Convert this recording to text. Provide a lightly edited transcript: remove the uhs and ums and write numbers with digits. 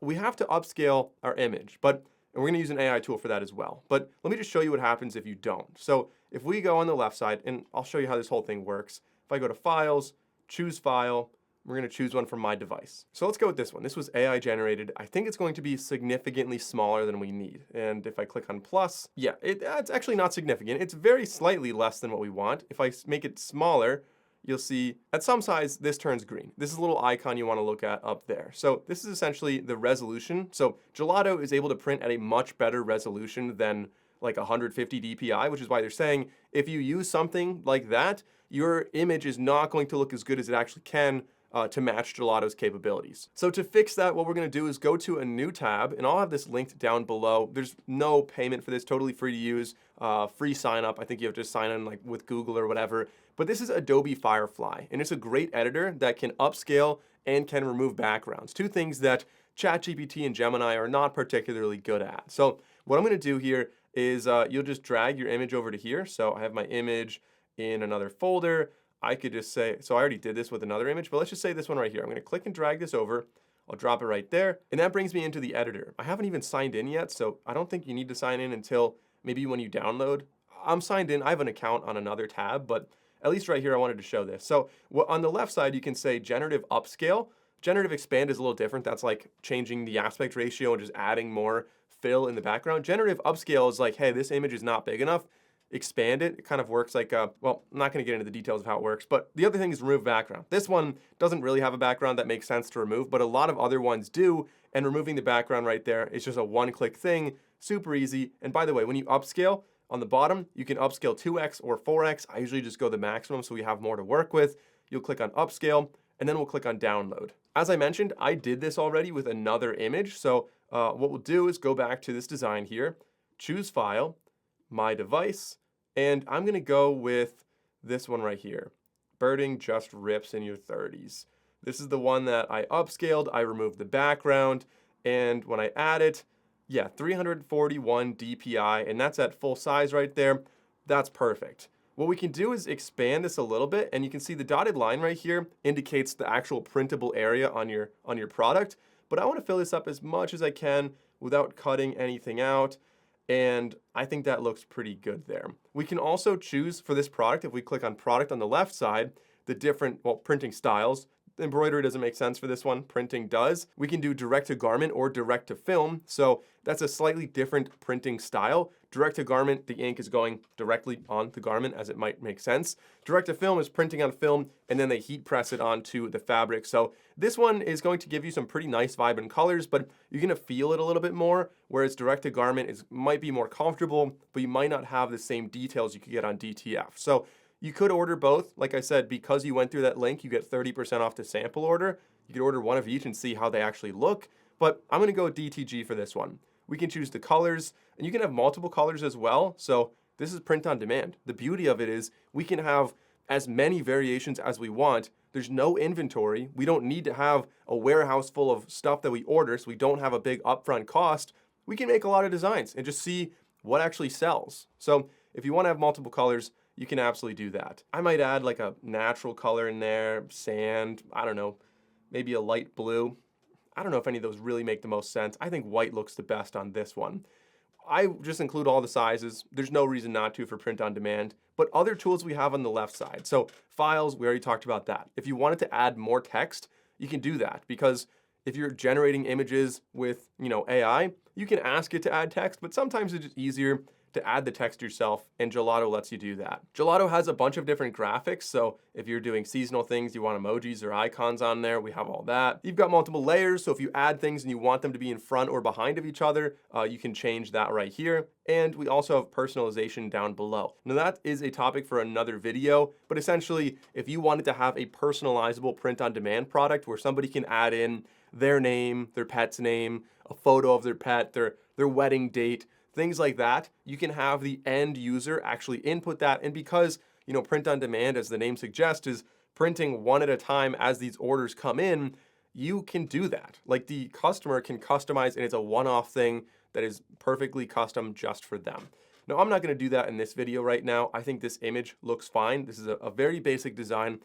we have to upscale our image, but and we're going to use an AI tool for that as well. But let me just show you what happens if you don't. So if we go on the left side, and I'll show you how this whole thing works. If I go to Files, choose File, we're going to choose one from my device. So let's go with this one. This was AI generated. I think it's going to be significantly smaller than we need. And if I click on plus, yeah, it's actually not significant. It's very slightly less than what we want. If I make it smaller, you'll see at some size, this turns green. This is a little icon you want to look at up there. So this is essentially the resolution. So Gelato is able to print at a much better resolution than like 150 DPI, which is why they're saying if you use something like that, your image is not going to look as good as it actually can to match Gelato's capabilities. So to fix that, what we're going to do is go to a new tab, and I'll have this linked down below. There's no payment for this, totally free to use, free sign up. I think you have to sign in like with Google or whatever. But this is Adobe Firefly, and it's a great editor that can upscale and can remove backgrounds. Two things that ChatGPT and Gemini are not particularly good at. So what I'm going to do here is you'll just drag your image over to here. So I have my image in another folder. I could just say, so I already did this with another image, but let's just say this one right here. I'm going to click and drag this over. I'll drop it right there. And that brings me into the editor. I haven't even signed in yet, so I don't think you need to sign in until maybe when you download. I'm signed in. I have an account on another tab, but at least right here, I wanted to show this. So on the left side, you can say generative upscale. Generative expand is a little different. That's like changing the aspect ratio and just adding more fill in the background. Generative upscale is like, hey, this image is not big enough. Expand it. It kind of works like, well, I'm not going to get into the details of how it works, but the other thing is remove background. This one doesn't really have a background that makes sense to remove, but a lot of other ones do, and removing the background right there is just a one-click thing, super easy. And by the way, when you upscale, on the bottom, you can upscale 2x or 4x. I usually just go the maximum so we have more to work with. You'll click on upscale, and then we'll click on download. As I mentioned, I did this already with another image, so what we'll do is go back to this design here, choose File, My Device, and I'm going to go with this one right here. Birding just rips in your 30s. This is the one that I upscaled. I removed the background, and when I add it, yeah, 341 DPI, and that's at full size right there. That's perfect. What we can do is expand this a little bit, and you can see the dotted line right here indicates the actual printable area on your product. But I want to fill this up as much as I can without cutting anything out. And I think that looks pretty good there. We can also choose for this product, if we click on product on the left side, the different, well, printing styles. Embroidery doesn't make sense for this one, printing does. We can do direct to garment or direct to film. So that's a slightly different printing style. Direct to garment, the ink is going directly on the garment as it might make sense. Direct to film is printing on film and then they heat press it onto the fabric. So this one is going to give you some pretty nice vibrant colors, but you're gonna feel it a little bit more, whereas direct to garment might be more comfortable, but you might not have the same details you could get on DTF. So you could order both. Like I said, because you went through that link, you get 30% off the sample order. You could order one of each and see how they actually look, but I'm gonna go DTG for this one. We can choose the colors, and you can have multiple colors as well. So this is print on demand. The beauty of it is we can have as many variations as we want. There's no inventory. We don't need to have a warehouse full of stuff that we order, so we don't have a big upfront cost. We can make a lot of designs and just see what actually sells. So if you wanna have multiple colors, you can absolutely do that. I might add like a natural color in there, sand, I don't know, maybe a light blue. I don't know if any of those really make the most sense. I think white looks the best on this one. I just include all the sizes. There's no reason not to for print on demand, but other tools we have on the left side. So files, we already talked about that. If you wanted to add more text, you can do that because if you're generating images with, AI, you can ask it to add text, but sometimes it's just easier to add the text yourself, and Gelato lets you do that. Gelato has a bunch of different graphics, so if you're doing seasonal things, you want emojis or icons on there, we have all that. You've got multiple layers, so if you add things and you want them to be in front or behind of each other, you can change that right here. And we also have personalization down below. Now that is a topic for another video, but essentially, if you wanted to have a personalizable print-on-demand product where somebody can add in their name, their pet's name, a photo of their pet, their wedding date, things like that, you can have the end user actually input that. And because, print on demand, as the name suggests, is printing one at a time as these orders come in, you can do that. Like the customer can customize, and it's a one-off thing that is perfectly custom just for them. Now, I'm not gonna do that in this video right now. I think this image looks fine. This is a very basic design.